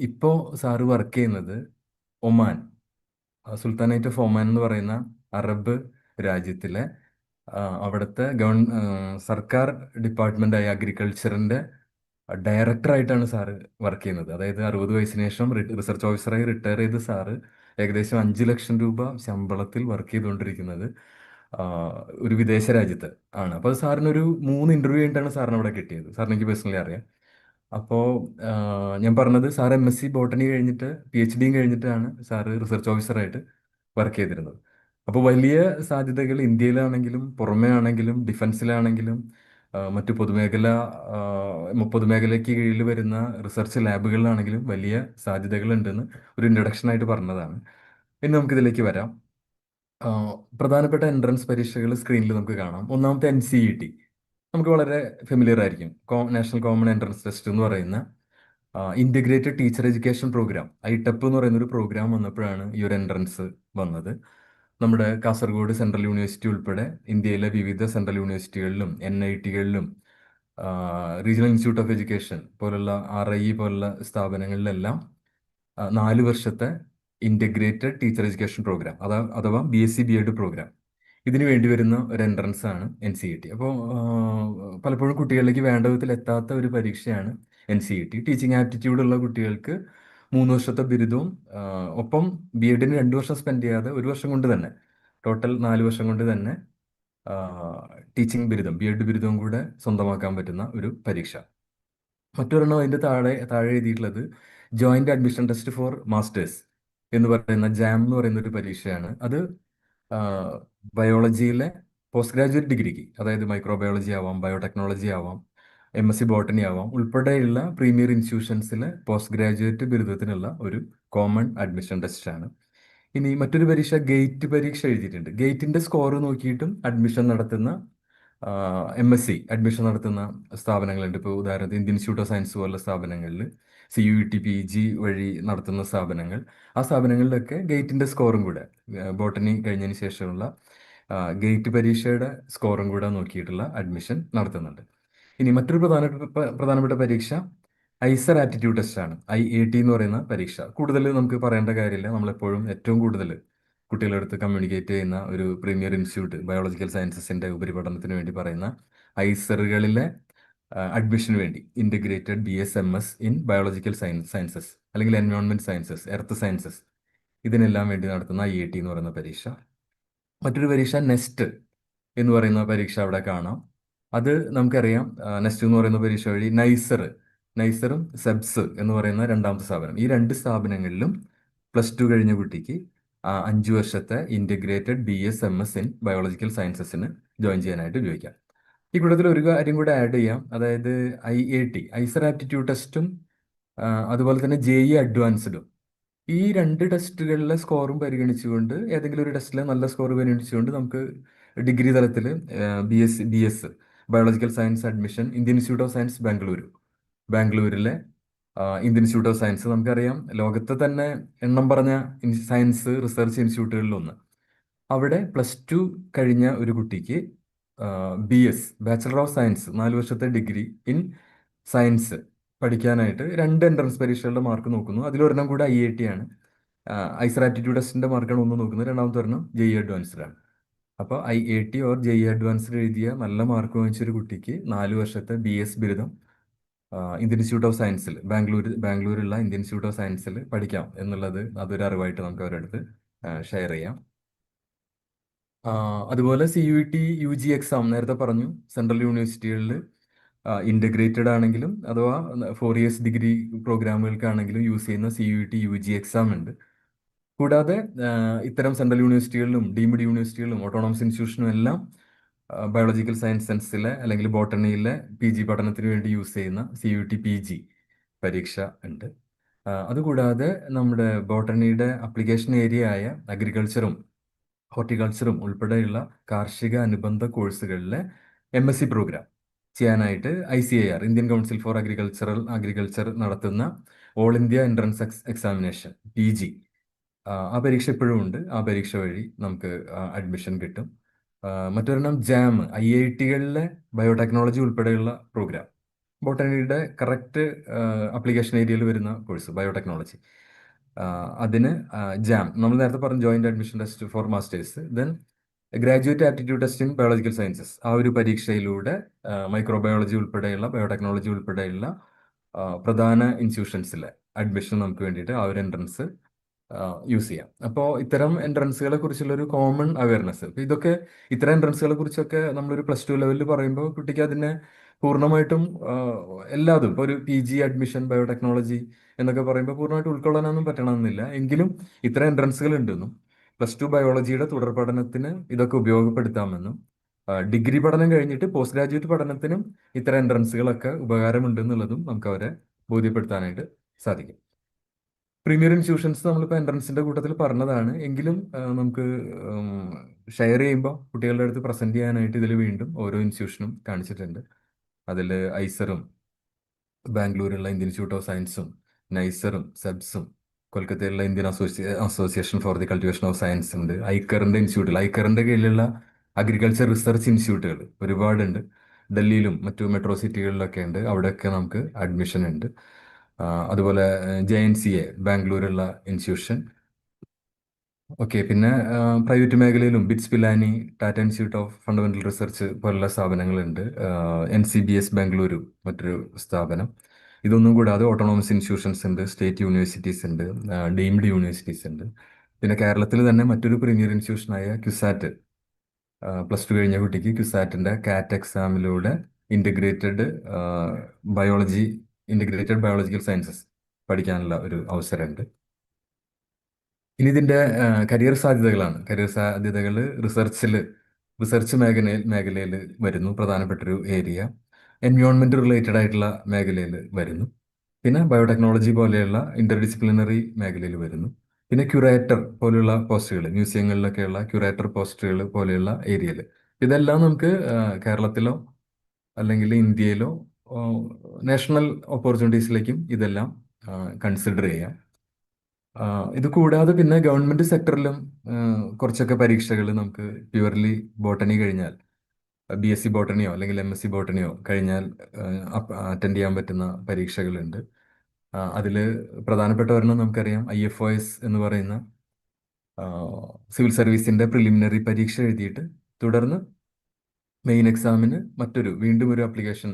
ഇപ്പോൾ സാറ് വർക്ക് ചെയ്യുന്നത് ഒമാൻ, സുൽത്താനേറ്റ് ഓഫ് ഒമാൻ എന്ന് പറയുന്ന അറബ് രാജ്യത്തിലെ അവിടുത്തെ സർക്കാർ ഡിപ്പാർട്ട്മെൻ്റായ അഗ്രികൾച്ചറിൻ്റെ ഡയറക്ടറായിട്ടാണ് സാറ് വർക്ക് ചെയ്യുന്നത്. അതായത് 60 വയസ്സിന് ശേഷം റിസർച്ച് ഓഫീസറായി റിട്ടയർ ചെയ്ത് സാറ് ഏകദേശം 5 ലക്ഷം രൂപ ശമ്പളത്തിൽ വർക്ക് ചെയ്തുകൊണ്ടിരിക്കുന്നത് ഒരു വിദേശ രാജ്യത്ത് ആണ്. അപ്പോൾ അത് സാറിനൊരു 3 ഇൻ്റർവ്യൂ കഴിഞ്ഞിട്ടാണ് സാറിന് അവിടെ കിട്ടിയത്. സാറിന് എനിക്ക് പേഴ്സണലി അറിയാം. അപ്പോൾ ഞാൻ പറഞ്ഞത്, സാർ MSc ബോട്ടണി കഴിഞ്ഞിട്ട് PhDയും കഴിഞ്ഞിട്ടാണ് സാറ് റിസർച്ച് ഓഫീസറായിട്ട് വർക്ക് ചെയ്തിരുന്നത്. അപ്പോൾ വലിയ സാധ്യതകൾ ഇന്ത്യയിലാണെങ്കിലും പുറമേ ആണെങ്കിലും ഡിഫൻസിലാണെങ്കിലും മറ്റു പൊതുമേഖലയ്ക്ക് കീഴിൽ വരുന്ന റിസർച്ച് ലാബുകളിലാണെങ്കിലും വലിയ സാധ്യതകളുണ്ടെന്ന് ഒരു ഇൻട്രഡക്ഷനായിട്ട് പറഞ്ഞതാണ്. ഇനി നമുക്കിതിലേക്ക് വരാം. പ്രധാനപ്പെട്ട എൻട്രൻസ് പരീക്ഷകൾ സ്ക്രീനിൽ നമുക്ക് കാണാം. ഒന്നാമത്തെ NCET, നമുക്ക് വളരെ ഫെമിലിയർ ആയിരിക്കും. നാഷണൽ കോമൺ എൻട്രൻസ് ടെസ്റ്റ് എന്ന് പറയുന്ന ഇൻ്റഗ്രേറ്റഡ് ടീച്ചർ എഡ്യൂക്കേഷൻ പ്രോഗ്രാം, ഐടെപ്പ് എന്ന് പറയുന്ന ഒരു പ്രോഗ്രാം വന്നപ്പോഴാണ് ഈ ഒരു എൻട്രൻസ് വന്നത്. നമ്മുടെ കാസർഗോഡ് സെൻട്രൽ യൂണിവേഴ്സിറ്റി ഉൾപ്പെടെ ഇന്ത്യയിലെ വിവിധ സെൻട്രൽ യൂണിവേഴ്സിറ്റികളിലും NIT-കളിലും റീജിയണൽ ഇൻസ്റ്റിറ്റ്യൂട്ട് ഓഫ് എഡ്യൂക്കേഷൻ പോലുള്ള RIE പോലുള്ള സ്ഥാപനങ്ങളിലെല്ലാം 4 വർഷത്തെ ഇൻ്റഗ്രേറ്റഡ് ടീച്ചർ എഡ്യൂക്കേഷൻ പ്രോഗ്രാം അഥവാ BSc B.Ed പ്രോഗ്രാം, ഇതിന് വേണ്ടി വരുന്ന ഒരു എൻട്രൻസ് ആണ് NCET. അപ്പോൾ പലപ്പോഴും കുട്ടികളിലേക്ക് വേണ്ട വിധത്തിൽ എത്താത്ത ഒരു പരീക്ഷയാണ് NCET. ടീച്ചിങ് ആപ്റ്റിറ്റ്യൂഡ് ഉള്ള കുട്ടികൾക്ക് 3 വർഷത്തെ ബിരുദവും ഒപ്പം B.Ed-ന് 2 വർഷം സ്പെൻഡ് ചെയ്യാതെ 1 വർഷം കൊണ്ട് തന്നെ, ടോട്ടൽ 4 വർഷം കൊണ്ട് തന്നെ ടീച്ചിങ് ബിരുദം, B.Ed ബിരുദവും കൂടെ സ്വന്തമാക്കാൻ പറ്റുന്ന ഒരു പരീക്ഷ. മറ്റൊരെണ്ണം അതിൻ്റെ താഴെ എഴുതിയിട്ടുള്ളത് joint admission test for masters എന്ന് പറയുന്ന JAM എന്ന് പറയുന്ന ഒരു പരീക്ഷയാണ്. അത് ബയോളജിയിലെ പോസ്റ്റ് ഗ്രാജുവേറ്റ് ഡിഗ്രിക്ക്, അതായത് മൈക്രോബയോളജി ആവാം, ബയോടെക്നോളജി ആവാം, MSc ബോട്ടണി ആവാം, ഉൾപ്പെടെയുള്ള പ്രീമിയർ ഇൻസ്റ്റിറ്റ്യൂഷൻസിലെ പോസ്റ്റ് ഗ്രാജുവേറ്റ് ബിരുദത്തിനുള്ള ഒരു കോമൺ അഡ്മിഷൻ ടെസ്റ്റ് ആണ്. ഇനി മറ്റൊരു പരീക്ഷ ഗേറ്റ് പരീക്ഷ എഴുതിയിട്ടുണ്ട്. ഗേറ്റിന്റെ സ്കോർ നോക്കിയിട്ടും അഡ്മിഷൻ നടത്തുന്ന MSc അഡ്മിഷൻ നടത്തുന്ന സ്ഥാപനങ്ങളുണ്ട്. ഇപ്പോൾ ഉദാഹരണത്തിന് ഇന്ത്യൻ ഇൻസ്റ്റിറ്റ്യൂട്ട് ഓഫ് സയൻസ് പോലുള്ള സ്ഥാപനങ്ങളിൽ, CUET PG വഴി നടത്തുന്ന സ്ഥാപനങ്ങൾ, ആ സ്ഥാപനങ്ങളിലൊക്കെ ഗേറ്റിന്റെ സ്കോറും കൂടെ, ബോട്ടണി കഴിഞ്ഞതിന് ശേഷമുള്ള ഗേറ്റ് പരീക്ഷയുടെ സ്കോറും കൂടെ നോക്കിയിട്ടുള്ള അഡ്മിഷൻ നടത്തുന്നുണ്ട്. ഇനി മറ്റൊരു പ്രധാനപ്പെട്ട പരീക്ഷ ഐസർ ആപ്റ്റിറ്റ്യൂഡ് ടെസ്റ്റ് ആണ്, IAT എന്ന് പറയുന്ന പരീക്ഷ. കൂടുതൽ നമുക്ക് പറയേണ്ട കാര്യമില്ല. നമ്മളെപ്പോഴും ഏറ്റവും കൂടുതൽ കുട്ടികളുടെ അടുത്ത് കമ്മ്യൂണിക്കേറ്റ് ചെയ്യുന്ന ഒരു പ്രീമിയർ ഇൻസ്റ്റിറ്റ്യൂട്ട്, ബയോളജിക്കൽ സയൻസസിന്റെ ഉപരിപഠനത്തിന് വേണ്ടി പറയുന്ന ഐസറുകളിലെ അഡ്മിഷന് വേണ്ടി integrated BSMS in biological sciences അല്ലെങ്കിൽ എൻവയോൺമെന്റ് സയൻസസ്, എർത്ത് സയൻസസ്, ഇതിനെല്ലാം വേണ്ടി നടത്തുന്ന IAT എന്ന് പറയുന്ന പരീക്ഷ. മറ്റൊരു പരീക്ഷ നെസ്റ്റ് എന്ന് പറയുന്ന പരീക്ഷ അവിടെ കാണാം. അത് നമുക്കറിയാം, നെസ്റ്റ് എന്ന് പറയുന്ന പരീക്ഷ വഴി നൈസറും സെബ്സ് എന്ന് പറയുന്ന രണ്ടാമത്തെ സ്ഥാപനം, ഈ 2 സ്ഥാപനങ്ങളിലും +2 കഴിഞ്ഞ കുട്ടിക്ക് 5 വർഷത്തെ ഇൻ്റഗ്രേറ്റഡ് BSMS ഇൻ ബയോളജിക്കൽ സയൻസസിന് ജോയിൻ ചെയ്യാനായിട്ട് ഉപയോഗിക്കാം. ഈ കൂട്ടത്തിൽ ഒരു കാര്യം കൂടെ ആഡ് ചെയ്യാം, അതായത് IAT, ഐസർ ആപ്റ്റിറ്റ്യൂഡ് ടെസ്റ്റും അതുപോലെ തന്നെ JEE അഡ്വാൻസ്ഡും, ഈ 2 ടെസ്റ്റുകളിലെ സ്കോറും പരിഗണിച്ചുകൊണ്ട്, ഏതെങ്കിലും ഒരു ടെസ്റ്റിലെ നല്ല സ്കോർ പരിഗണിച്ചുകൊണ്ട് നമുക്ക് ഡിഗ്രി തലത്തിൽ BS biological science admission Indian institute of science ബാംഗ്ലൂരിലെ ഇന്ത്യൻ ഇൻസ്റ്റിറ്റ്യൂട്ട് ഓഫ് സയൻസ്, നമുക്കറിയാം ലോകത്തെ തന്നെ എണ്ണം പറഞ്ഞ സയൻസ് റിസർച്ച് ഇൻസ്റ്റിറ്റ്യൂട്ടുകളിലൊന്ന്. അവിടെ +2 കഴിഞ്ഞ ഒരു കുട്ടിക്ക് BS ബാച്ചലർ ഓഫ് സയൻസ് 4 വർഷത്തെ ഡിഗ്രി ഇൻ സയൻസ് പഠിക്കാനായിട്ട് 2 എൻട്രൻസ് പരീക്ഷകളുടെ മാർക്ക് നോക്കുന്നു. അതിലൊരെണ്ണം കൂടെ IAT ആണ്. ഐസർ ആപ്റ്റിറ്റ്യൂഡ് ടെസ്റ്റിന്റെ മാർക്കാണ് ഒന്ന് നോക്കുന്നത്, രണ്ടാമത്തെ ഒരെണ്ണം JEE അഡ്വാൻസ്ഡ് ആണ്. അപ്പോൾ IAT ഓർ JEE അഡ്വാൻസ്ഡ് എഴുതിയ നല്ല മാർക്ക് വാങ്ങിച്ചൊരു കുട്ടിക്ക് 4 വർഷത്തെ BS ബിരുദം ഇന്ത്യൻ ഇൻസ്റ്റിറ്റ്യൂട്ട് ഓഫ് സയൻസിൽ, ബാംഗ്ലൂരുള്ള ഇന്ത്യൻ ഇൻസ്റ്റിറ്റ്യൂട്ട് ഓഫ് സയൻസിൽ പഠിക്കാം എന്നുള്ളത് അതൊരു അറിവായിട്ട് നമുക്ക് അവരുടെ അടുത്ത് ഷെയർ ചെയ്യാം. അതുപോലെ CUET UG എക്സാം നേരത്തെ പറഞ്ഞു, സെൻട്രൽ യൂണിവേഴ്സിറ്റികളിൽ ഇൻ്റഗ്രേറ്റഡ് ആണെങ്കിലും അഥവാ 4 ഇയേഴ്സ് ഡിഗ്രി പ്രോഗ്രാമുകൾക്കാണെങ്കിലും യൂസ് ചെയ്യുന്ന CUET UG എക്സാം ഉണ്ട്. കൂടാതെ ഇത്തരം സെൻട്രൽ യൂണിവേഴ്സിറ്റികളിലും ഡീംഡ് യൂണിവേഴ്സിറ്റികളിലും ഓട്ടോണമസ് ഇൻസ്റ്റിറ്റ്യൂഷനും എല്ലാം ബയോളജിക്കൽ സയൻസസിലെ അല്ലെങ്കിൽ ബോട്ടണിയിലെ PG പഠനത്തിന് വേണ്ടി യൂസ് ചെയ്യുന്ന CUET PG പരീക്ഷ ഉണ്ട്. അതുകൂടാതെ നമ്മുടെ ബോട്ടണിയുടെ അപ്ലിക്കേഷൻ ഏരിയ ആയ അഗ്രികൾച്ചറും ഹോർട്ടിക്കൾച്ചറും ഉൾപ്പെടെയുള്ള കാർഷിക അനുബന്ധ കോഴ്സുകളിലെ MSc പ്രോഗ്രാം ചെയ്യാനായിട്ട് ICAR, Indian council for agriculture നടത്തുന്ന all India entrance examination PG, ആ പരീക്ഷ ഇപ്പോഴും ഉണ്ട്. ആ പരീക്ഷ വഴി നമുക്ക് അഡ്മിഷൻ കിട്ടും. മറ്റൊരെണ്ണം JAM, IIT-കളിലെ ബയോടെക്നോളജി ഉൾപ്പെടെയുള്ള പ്രോഗ്രാം, ബോട്ടണിയുടെ കറക്റ്റ് അപ്ലിക്കേഷൻ ഏരിയയിൽ വരുന്ന കോഴ്സ് ബയോടെക്നോളജി, അതിന് JAM, നമ്മൾ നേരത്തെ പറഞ്ഞ joint admission test for masters, then graduate aptitude test in biological sciences, ആ ഒരു പരീക്ഷയിലൂടെ മൈക്രോബയോളജി ഉൾപ്പെടെയുള്ള ബയോടെക്നോളജി ഉൾപ്പെടെയുള്ള പ്രധാന ഇൻസ്റ്റിറ്റ്യൂഷൻസിലെ അഡ്മിഷൻ നമുക്ക് വേണ്ടിയിട്ട് ആ ഒരു എൻട്രൻസ് യൂസ് ചെയ്യാം. അപ്പോൾ ഇത്തരം എൻട്രൻസുകളെ കുറിച്ചുള്ള ഒരു കോമൺ അവയർനെസ്, ഇത്തരം എൻട്രൻസുകളെ കുറിച്ചൊക്കെ നമ്മളൊരു +2 ലെവലിൽ പറയുമ്പോൾ കുട്ടിക്ക് അതിനെ പൂർണ്ണമായിട്ടും എല്ലാതും, ഇപ്പോൾ ഒരു PG അഡ്മിഷൻ ബയോടെക്നോളജി എന്നൊക്കെ പറയുമ്പോൾ പൂർണ്ണമായിട്ട് ഉൾക്കൊള്ളാനൊന്നും പറ്റണമെന്നില്ല. എങ്കിലും ഇത്തരം എൻട്രൻസുകൾ ഉണ്ടെന്നും +2 ബയോളജിയുടെ തുടർ പഠനത്തിന് ഇതൊക്കെ ഉപയോഗപ്പെടുത്താമെന്നും ഡിഗ്രി പഠനം കഴിഞ്ഞിട്ട് പോസ്റ്റ് ഗ്രാജുവേറ്റ് പഠനത്തിനും ഇത്തരം എൻട്രൻസുകളൊക്കെ ഉപകാരമുണ്ട് എന്നുള്ളതും നമുക്ക് അവരെ ബോധ്യപ്പെടുത്താനായിട്ട് സാധിക്കും. പ്രീമിയർ ഇൻസ്റ്റിറ്റ്യൂഷൻസ് നമ്മളിപ്പോൾ എൻട്രൻസിന്റെ കൂട്ടത്തിൽ പറഞ്ഞതാണ്. എങ്കിലും നമുക്ക് ഷെയർ ചെയ്യുമ്പോൾ കുട്ടികളുടെ അടുത്ത് പ്രസന്റ് ചെയ്യാനായിട്ട് ഇതിൽ വീണ്ടും ഓരോ ഇൻസ്റ്റിറ്റ്യൂഷനും കാണിച്ചിട്ടുണ്ട്. അതിൽ ഐസറും ബാംഗ്ലൂരുള്ള ഇന്ത്യൻ ഇൻസ്റ്റിറ്റ്യൂട്ട് ഓഫ് സയൻസും നൈസറും സെബ്സും കൊൽക്കത്തയിലുള്ള Indian association for the cultivation of science ഉണ്ട്. ഐക്കറിന്റെ കീഴിലുള്ള അഗ്രികൾച്ചർ റിസർച്ച് ഇൻസ്റ്റിറ്റ്യൂട്ടുകൾ ഒരുപാടുണ്ട്. ഡൽഹിയിലും മറ്റു മെട്രോ സിറ്റികളിലൊക്കെ ഉണ്ട്. അവിടെയൊക്കെ നമുക്ക് അഡ്മിഷൻ ഉണ്ട്. അതുപോലെ JNCA ബാംഗ്ലൂരുള്ള ഇൻസ്റ്റിറ്റ്യൂഷൻ. ഓക്കെ, പിന്നെ പ്രൈവറ്റ് മേഖലയിലും bits Pilani, Tata institute of fundamental research പോലുള്ള സ്ഥാപനങ്ങളുണ്ട്. NCBS ബാംഗ്ലൂരു മറ്റൊരു സ്ഥാപനം. ഇതൊന്നും കൂടാതെ ഓട്ടോണോമസ് ഇൻസ്റ്റിറ്റ്യൂഷൻസ് ഉണ്ട്, സ്റ്റേറ്റ് യൂണിവേഴ്സിറ്റീസ് ഉണ്ട്, ഡീംഡ് യൂണിവേഴ്സിറ്റീസ് ഉണ്ട്. പിന്നെ കേരളത്തിൽ തന്നെ മറ്റൊരു പ്രീമിയർ ഇൻസ്റ്റിറ്റ്യൂഷനായ ക്യുസാറ്റ്, +2 കഴിഞ്ഞ കുട്ടിക്ക് ക്യുസാറ്റിന്റെ കാറ്റ് എക്സാമിലൂടെ integrated biology integrated biological sciences പഠിക്കാനുള്ള ഒരു അവസരമുണ്ട്. ഇനി ഇതിന്റെ കരിയർ സാധ്യതകളാണ്. കരിയർ സാധ്യതകൾ റിസർച്ച് മേഖലയിൽ വരുന്നു, പ്രധാനപ്പെട്ടൊരു ഏരിയ. എൻവയോൺമെന്റ് റിലേറ്റഡ് ആയിട്ടുള്ള മേഖലയിൽ വരുന്നു. പിന്നെ ബയോടെക്നോളജി പോലെയുള്ള ഇന്റർ ഡിസിപ്ലിനറി മേഖലയിൽ വരുന്നു. പിന്നെ ക്യൂറേറ്റർ പോലെയുള്ള പോസ്റ്റുകൾ, മ്യൂസിയങ്ങളിലൊക്കെയുള്ള ക്യൂറേറ്റർ പോസ്റ്റുകൾ പോലെയുള്ള ഏരിയയിൽ. ഇതെല്ലാം നമുക്ക് കേരളത്തിലോ അല്ലെങ്കിൽ ഇന്ത്യയിലോ നാഷണൽ ഓപ്പർച്യൂണിറ്റീസിലേക്കും ഇതെല്ലാം കൺസിഡർ ചെയ്യാം. ഇത് കൂടാതെ പിന്നെ ഗവൺമെന്റ് സെക്ടറിലും കുറച്ചൊക്കെ പരീക്ഷകൾ നമുക്ക് പ്യുവർലി ബോട്ടണി കഴിഞ്ഞാൽ, BSc ബോട്ടണിയോ അല്ലെങ്കിൽ MSc ബോട്ടണിയോ കഴിഞ്ഞാൽ അറ്റൻഡ് ചെയ്യാൻ പറ്റുന്ന പരീക്ഷകളുണ്ട്. അതിൽ പ്രധാനപ്പെട്ട ഒരെണ്ണം നമുക്കറിയാം, IFOS എന്ന് പറയുന്ന സിവിൽ സർവീസിന്റെ പ്രിലിമിനറി പരീക്ഷ എഴുതിയിട്ട് തുടർന്ന് മെയിൻ എക്സാമിന് വീണ്ടും ഒരു ആപ്ലിക്കേഷൻ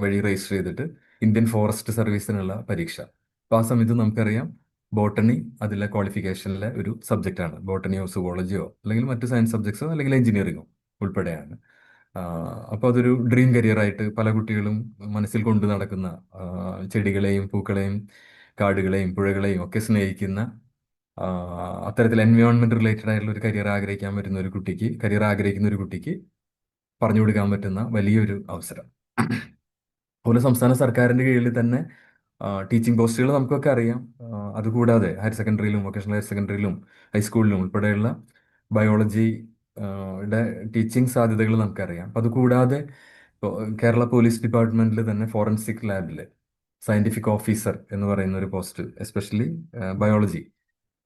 വഴി രജിസ്റ്റർ ചെയ്തിട്ട് ഇന്ത്യൻ ഫോറസ്റ്റ് സർവീസിനുള്ള പരീക്ഷ. അപ്പോൾ ആ സമയത്ത് നമുക്കറിയാം ബോട്ടണി അതിലെ ക്വാളിഫിക്കേഷനിലെ ഒരു സബ്ജക്റ്റാണ്. ബോട്ടണിയോ സുവോളജിയോ അല്ലെങ്കിൽ മറ്റ് സയൻസ് സബ്ജക്ട്സോ അല്ലെങ്കിൽ എഞ്ചിനീയറിങ്ങോ ഉൾപ്പെടെയാണ്. അപ്പോൾ അതൊരു ഡ്രീം കരിയറായിട്ട് പല കുട്ടികളും മനസ്സിൽ കൊണ്ടു നടക്കുന്ന, ചെടികളെയും പൂക്കളെയും കാടുകളെയും പുഴകളെയും ഒക്കെ സ്നേഹിക്കുന്ന, അത്തരത്തിൽ എൻവയോൺമെന്റ് റിലേറ്റഡ് ആയിട്ടുള്ള ഒരു കരിയർ ആഗ്രഹിക്കുന്ന ഒരു കുട്ടിക്ക് പറഞ്ഞു കൊടുക്കാൻ പറ്റുന്ന വലിയൊരു അവസരം. അതുപോലെ സംസ്ഥാന സർക്കാരിന്റെ കീഴിൽ തന്നെ ടീച്ചിങ് പോസ്റ്റുകൾ നമുക്കൊക്കെ അറിയാം. അതുകൂടാതെ ഹയർ സെക്കൻഡറിയിലും വൊക്കേഷണൽ ഹയർ സെക്കൻഡറിയിലും ഹൈസ്കൂളിലും ഉൾപ്പെടെയുള്ള ബയോളജി ടീച്ചിങ് സാധ്യതകൾ നമുക്കറിയാം. അപ്പം അതുകൂടാതെ ഇപ്പോൾ കേരള പോലീസ് ഡിപ്പാർട്ട്മെന്റിൽ തന്നെ ഫോറൻസിക് ലാബിൽ സയന്റിഫിക് ഓഫീസർ എന്ന് പറയുന്ന ഒരു പോസ്റ്റ്, എസ്പെഷ്യലി ബയോളജി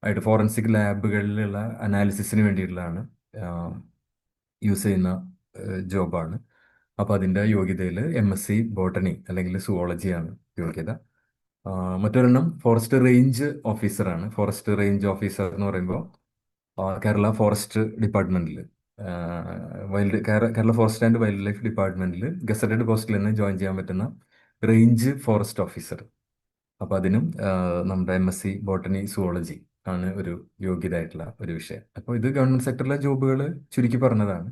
ആയിട്ട് ഫോറൻസിക് ലാബുകളിലുള്ള അനാലിസിസിന് വേണ്ടിയിട്ടുള്ളതാണ് യൂസ് ചെയ്യുന്ന ജോബാണ്. അപ്പോൾ അതിൻ്റെ യോഗ്യതയിൽ MSc ബോട്ടണി അല്ലെങ്കിൽ സുവോളജിയാണ് യോഗ്യത. മറ്റൊരെണ്ണം ഫോറസ്റ്റ് റേഞ്ച് ഓഫീസറാണ്. ഫോറസ്റ്റ് റേഞ്ച് ഓഫീസർ എന്ന് പറയുമ്പോൾ കേരള ഫോറസ്റ്റ് ഡിപ്പാർട്ട്മെന്റിൽ Kerala forest and wildlife ഡിപ്പാർട്ട്മെന്റിൽ ഗസറ്റഡ് പോസ്റ്റിൽ തന്നെ ജോയിൻ ചെയ്യാൻ പറ്റുന്ന റേഞ്ച് ഫോറസ്റ്റ് ഓഫീസർ. അപ്പോൾ അതിനും നമ്മുടെ MSc ബോട്ടണി സുവോളജി ആണ് ഒരു യോഗ്യതയായിട്ടുള്ള ഒരു വിഷയം. അപ്പോൾ ഇത് ഗവൺമെന്റ് സെക്ടറിലെ ജോബുകൾ ചുരുക്കി പറഞ്ഞതാണ്.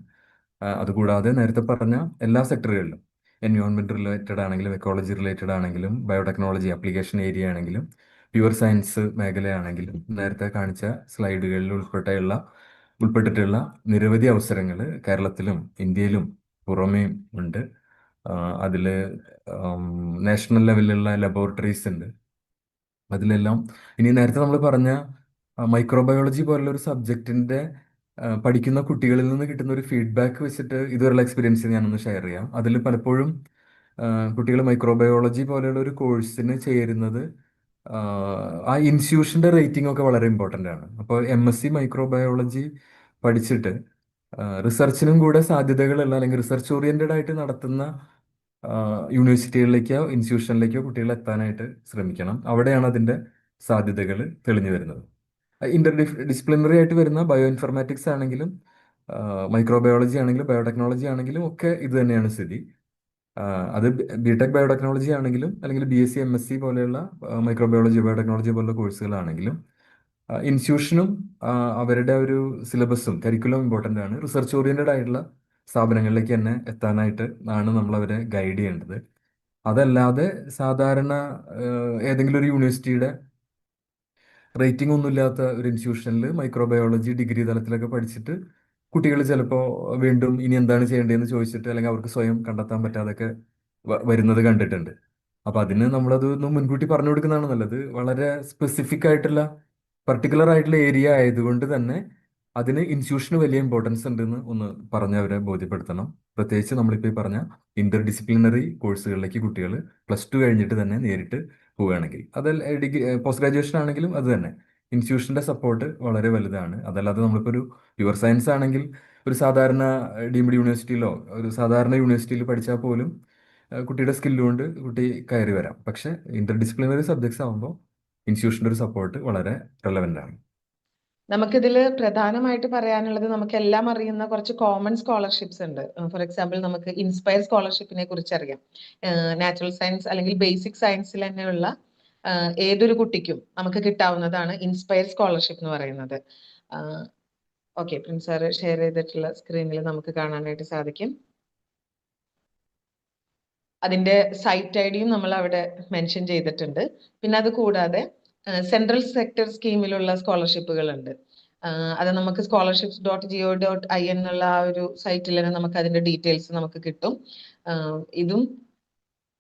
അതുകൂടാതെ നേരത്തെ പറഞ്ഞ എല്ലാ സെക്ടറുകളിലും, എൻവയോൺമെന്റ് റിലേറ്റഡ് ആണെങ്കിലും എക്കോളജി റിലേറ്റഡ് ആണെങ്കിലും ബയോടെക്നോളജി ആപ്ലിക്കേഷൻ ഏരിയ ആണെങ്കിലും പ്യുവർ സയൻസ് മേഖലയാണെങ്കിലും നേരത്തെ കാണിച്ച സ്ലൈഡുകളിൽ ഉൾപ്പെട്ടിട്ടുള്ള നിരവധി അവസരങ്ങൾ കേരളത്തിലും ഇന്ത്യയിലും പുറമേയും ഉണ്ട്. അതിൽ നാഷണൽ ലെവലിലുള്ള ലബോറട്ടറീസ് ഉണ്ട്. അതിലെല്ലാം ഇനി നേരത്തെ നമ്മൾ പറഞ്ഞ മൈക്രോബയോളജി പോലുള്ള ഒരു സബ്ജക്റ്റിന്റെ പഠിക്കുന്ന കുട്ടികളിൽ നിന്ന് കിട്ടുന്ന ഒരു ഫീഡ്ബാക്ക് വെച്ചിട്ട് ഇതുവരെയുള്ള എക്സ്പീരിയൻസ് ഞാനൊന്ന് ഷെയർ ചെയ്യാം. അതിൽ പലപ്പോഴും കുട്ടികൾ മൈക്രോബയോളജി പോലെയുള്ള ഒരു കോഴ്സിന് ചേരുന്നത് ആ ഇൻസ്റ്റിറ്റ്യൂഷന്റെ റേറ്റിംഗ് ഒക്കെ വളരെ ഇമ്പോർട്ടൻ്റ് ആണ്. അപ്പോൾ MSc മൈക്രോബയോളജി പഠിച്ചിട്ട് റിസർച്ചിനും കൂടെ സാധ്യതകളുള്ള അല്ലെങ്കിൽ റിസർച്ച് ഓറിയന്റഡ് ആയിട്ട് നടത്തുന്ന യൂണിവേഴ്സിറ്റികളിലേക്കോ ഇൻസ്റ്റിറ്റ്യൂഷനിലേക്കോ കുട്ടികൾ എത്താനായിട്ട് ശ്രമിക്കണം. അവിടെയാണ് അതിന്റെ സാധ്യതകൾ തെളിഞ്ഞു വരുന്നത്. ഇന്റർ ഡിസിപ്ലിനറി ആയിട്ട് വരുന്ന ബയോ ഇൻഫർമാറ്റിക്സ് ആണെങ്കിലും മൈക്രോബയോളജി ആണെങ്കിലും ബയോടെക്നോളജി ആണെങ്കിലും ഒക്കെ ഇത് തന്നെയാണ് സ്ഥിതി. അത് BTech ബയോടെക്നോളജി ആണെങ്കിലും അല്ലെങ്കിൽ BSc MSc പോലെയുള്ള മൈക്രോബയോളജി ബയോടെക്നോളജി പോലുള്ള കോഴ്സുകളാണെങ്കിലും ഇൻസ്റ്റിറ്റ്യൂഷനും അവരുടെ ഒരു സിലബസും കരിക്കുലം ഇമ്പോർട്ടൻ്റ് ആണ്. റിസർച്ച് ഓറിയന്റഡ് ആയിട്ടുള്ള സ്ഥാപനങ്ങളിലേക്ക് തന്നെ എത്താനായിട്ട് ആണ് നമ്മൾ അവരെ ഗൈഡ് ചെയ്യേണ്ടത്. അതല്ലാതെ സാധാരണ ഏതെങ്കിലും ഒരു യൂണിവേഴ്സിറ്റിയുടെ റേറ്റിംഗ് ഒന്നുമില്ലാത്ത ഒരു ഇൻസ്റ്റിറ്റ്യൂഷനിൽ മൈക്രോബയോളജി ഡിഗ്രി തലത്തിലൊക്കെ പഠിച്ചിട്ട് കുട്ടികൾ ചിലപ്പോൾ വീണ്ടും ഇനി എന്താണ് ചെയ്യേണ്ടതെന്ന് ചോദിച്ചിട്ട് അല്ലെങ്കിൽ അവർക്ക് സ്വയം കണ്ടെത്താൻ പറ്റാതൊക്കെ വരുന്നത് കണ്ടിട്ടുണ്ട്. അപ്പൊ അതിന് നമ്മളത് ഒന്ന് മുൻകൂട്ടി പറഞ്ഞു കൊടുക്കുന്നതാണ് നല്ലത്. വളരെ സ്പെസിഫിക് ആയിട്ടുള്ള പർട്ടിക്കുലർ ആയിട്ടുള്ള ഏരിയ ആയതുകൊണ്ട് തന്നെ അതിന് ഇൻസ്റ്റിറ്റ്യൂഷന് വലിയ ഇമ്പോർട്ടൻസ് ഉണ്ടെന്ന് ഒന്ന് പറഞ്ഞ് അവരെ ബോധ്യപ്പെടുത്തണം. പ്രത്യേകിച്ച് നമ്മളിപ്പോൾ ഈ പറഞ്ഞ ഇന്റർ ഡിസിപ്ലിനറി കോഴ്സുകളിലേക്ക് കുട്ടികൾ +2 കഴിഞ്ഞിട്ട് തന്നെ നേരിട്ട് പോവുകയാണെങ്കിൽ, അതിൽ ഡിഗ്രി പോസ്റ്റ് ഗ്രാജുവേഷൻ ആണെങ്കിലും അത് തന്നെ ഇൻസ്റ്റിറ്റ്യൂഷന്റെ സപ്പോർട്ട് വളരെ വലുതാണ്. അതല്ലാതെ നമ്മളിപ്പോൾ ഒരു പ്യുവർ സയൻസ് ആണെങ്കിൽ ഒരു സാധാരണ ഡീംഡ് യൂണിവേഴ്സിറ്റിയിലോ ഒരു സാധാരണ യൂണിവേഴ്സിറ്റിയിൽ പഠിച്ചാൽ പോലും കുട്ടിയുടെ സ്കില്ല് കൊണ്ട് കുട്ടി കയറി വരാം. പക്ഷെ ഇന്റർ ഡിസിപ്ലിനറി സബ്ജക്ട്സ് ആകുമ്പോൾ ഇൻസ്റ്റിറ്റ്യൂഷന്റെ ഒരു സപ്പോർട്ട് വളരെ റെലവെന്റ് ആണ്. നമുക്കിതിൽ പ്രധാനമായിട്ട് പറയാനുള്ളത്, നമുക്ക് എല്ലാം അറിയുന്ന കുറച്ച് കോമൺ സ്കോളർഷിപ്സ് ഉണ്ട്. ഫോർ എക്സാമ്പിൾ, നമുക്ക് ഇൻസ്പയർ സ്കോളർഷിപ്പിനെ കുറിച്ച് അറിയാം. നാച്ചുറൽ സയൻസ് അല്ലെങ്കിൽ ബേസിക് സയൻസിൽ തന്നെയുള്ള ഏതൊരു കുട്ടിക്കും നമുക്ക് കിട്ടാവുന്നതാണ് ഇൻസ്പയർ സ്കോളർഷിപ്പ് എന്ന് പറയുന്നത്. ഓക്കെ, പ്രിൻസ് സാർ ഷെയർ ചെയ്തിട്ടുള്ള സ്ക്രീനിൽ നമുക്ക് കാണാനായിട്ട് സാധിക്കും. അതിന്റെ സൈറ്റ് ഐ ഡിയും നമ്മൾ അവിടെ മെൻഷൻ ചെയ്തിട്ടുണ്ട്. പിന്നെ അത് കൂടാതെ സെൻട്രൽ സെക്ടർ സ്കീമിലുള്ള സ്കോളർഷിപ്പുകൾ ഉണ്ട്. അത് നമുക്ക് scholarships.go.in എന്നുള്ള ആ ഒരു സൈറ്റിൽ തന്നെ നമുക്ക് അതിന്റെ ഡീറ്റെയിൽസ് നമുക്ക് കിട്ടും. ഇതും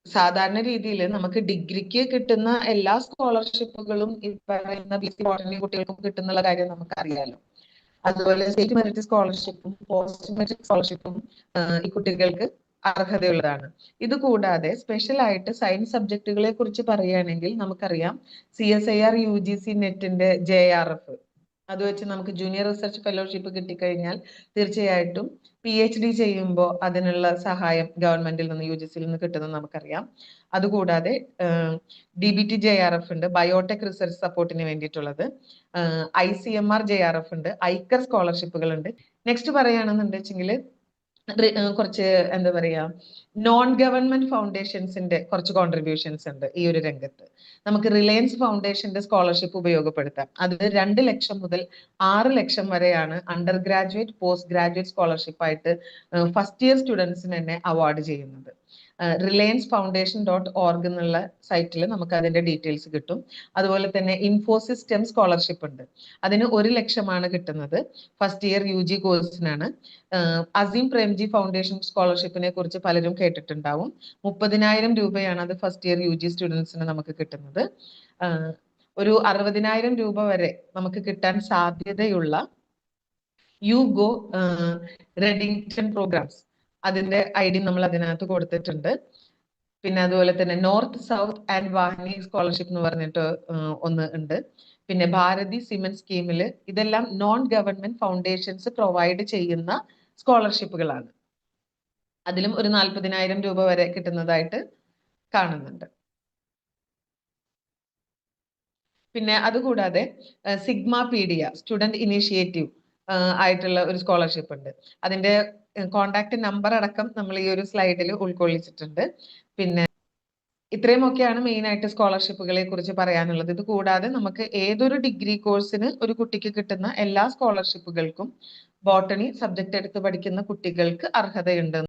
സാധാരണ രീതിയിൽ നമുക്ക് ഡിഗ്രിക്ക് കിട്ടുന്ന എല്ലാ സ്കോളർഷിപ്പുകളും ഈ പറയുന്ന BC ബോട്ടണി കുട്ടികൾക്കും കിട്ടുന്നുള്ള കാര്യം നമുക്ക് അറിയാലോ. അതുപോലെ സ്റ്റേറ്റ് മെറിറ്റ് സ്കോളർഷിപ്പും പോസ്റ്റ് മെറിറ്റ് സ്കോളർഷിപ്പും ഈ കുട്ടികൾക്ക് അർഹതയുള്ളതാണ്. ഇത് കൂടാതെ സ്പെഷ്യൽ ആയിട്ട് സയൻസ് സബ്ജക്റ്റുകളെ കുറിച്ച് പറയുകയാണെങ്കിൽ നമുക്കറിയാം CSIR UGC നെറ്റിന്റെ JRF, അത് വെച്ച് നമുക്ക് ജൂനിയർ റിസർച്ച് ഫെലോഷിപ്പ് കിട്ടിക്കഴിഞ്ഞാൽ തീർച്ചയായിട്ടും PhD ചെയ്യുമ്പോൾ അതിനുള്ള സഹായം ഗവൺമെന്റിൽ നിന്ന് UGCയിൽ നിന്ന് കിട്ടുന്നത് നമുക്കറിയാം. അതുകൂടാതെ DBT JRF ഉണ്ട്, ബയോടെക് റിസർച്ച് സപ്പോർട്ടിന് വേണ്ടിയിട്ടുള്ളത്. ICMR JRF ഉണ്ട്, ഐക്കർ സ്കോളർഷിപ്പുകൾ ഉണ്ട്. നെക്സ്റ്റ് പറയുകയാണെന്നുണ്ടെങ്കിൽ കുറച്ച് എന്താ പറയാ, നോൺ ഗവൺമെന്റ് ഫൗണ്ടേഷൻസിന്റെ കുറച്ച് കോൺട്രിബ്യൂഷൻസ് ഉണ്ട് ഈ ഒരു രംഗത്ത്. നമുക്ക് റിലയൻസ് ഫൗണ്ടേഷന്റെ സ്കോളർഷിപ്പ് ഉപയോഗപ്പെടുത്താം. അത് 2 ലക്ഷം മുതൽ 6 ലക്ഷം വരെയാണ് under graduate post graduate scholarship ആയിട്ട് ഫസ്റ്റ് ഇയർ സ്റ്റുഡൻസിന് തന്നെ അവാർഡ് ചെയ്യുന്നത്. reliancefoundation.org എന്നുള്ള സൈറ്റിൽ നമുക്ക് അതിന്റെ ഡീറ്റെയിൽസ് കിട്ടും. അതുപോലെ തന്നെ ഇൻഫോസിസ് STEM സ്കോളർഷിപ്പ് ഉണ്ട്, അതിന് 1 ലക്ഷമാണ് കിട്ടുന്നത്, ഫസ്റ്റ് ഇയർ UG കോഴ്സിനാണ്. അസീം പ്രേംജി ഫൗണ്ടേഷൻ സ്കോളർഷിപ്പിനെ കുറിച്ച് പലരും കേട്ടിട്ടുണ്ടാവും. 30,000 രൂപയാണ് അത് ഫസ്റ്റ് ഇയർ UG സ്റ്റുഡൻസിന് നമുക്ക് കിട്ടുന്നത്. ഒരു 60,000 രൂപ വരെ നമുക്ക് കിട്ടാൻ സാധ്യതയുള്ള യുഗോ റെഡിങ്ടൺ പ്രോഗ്രാംസ്, അതിന്റെ ID നമ്മൾ അതിനകത്ത് കൊടുത്തിട്ടുണ്ട്. പിന്നെ അതുപോലെ തന്നെ north south and Vahini scholarship എന്ന് പറഞ്ഞിട്ട് ഒന്ന് ഉണ്ട്. പിന്നെ ഭാരതി സിമന്റ് സ്കീമിൽ, ഇതെല്ലാം നോൺ ഗവൺമെന്റ് ഫൗണ്ടേഷൻസ് പ്രൊവൈഡ് ചെയ്യുന്ന സ്കോളർഷിപ്പുകളാണ്. അതിലും ഒരു 40,000 രൂപ വരെ കിട്ടുന്നതായിട്ട് കാണുന്നുണ്ട്. പിന്നെ അതുകൂടാതെ സിഗ്മ പീഡിയ സ്റ്റുഡന്റ് ഇനീഷ്യേറ്റീവ് ആയിട്ടുള്ള ഒരു സ്കോളർഷിപ്പ് ഉണ്ട്. അതിന്റെ കോണ്ടാക്ട് നമ്പർ അടക്കം നമ്മൾ ഈ ഒരു സ്ലൈഡിൽ ഉൾക്കൊള്ളിച്ചിട്ടുണ്ട്. പിന്നെ ഇത്രയുമൊക്കെയാണ് മെയിൻ ആയിട്ട് സ്കോളർഷിപ്പുകളെ കുറിച്ച് പറയാനുള്ളത്. ഇത് കൂടാതെ നമുക്ക് ഏതൊരു ഡിഗ്രി കോഴ്സിന് ഒരു കുട്ടിക്ക് കിട്ടുന്ന എല്ലാ സ്കോളർഷിപ്പുകൾക്കും ബോട്ടണി സബ്ജക്ട് എടുത്ത് പഠിക്കുന്ന കുട്ടികൾക്ക് അർഹതയുണ്ട്.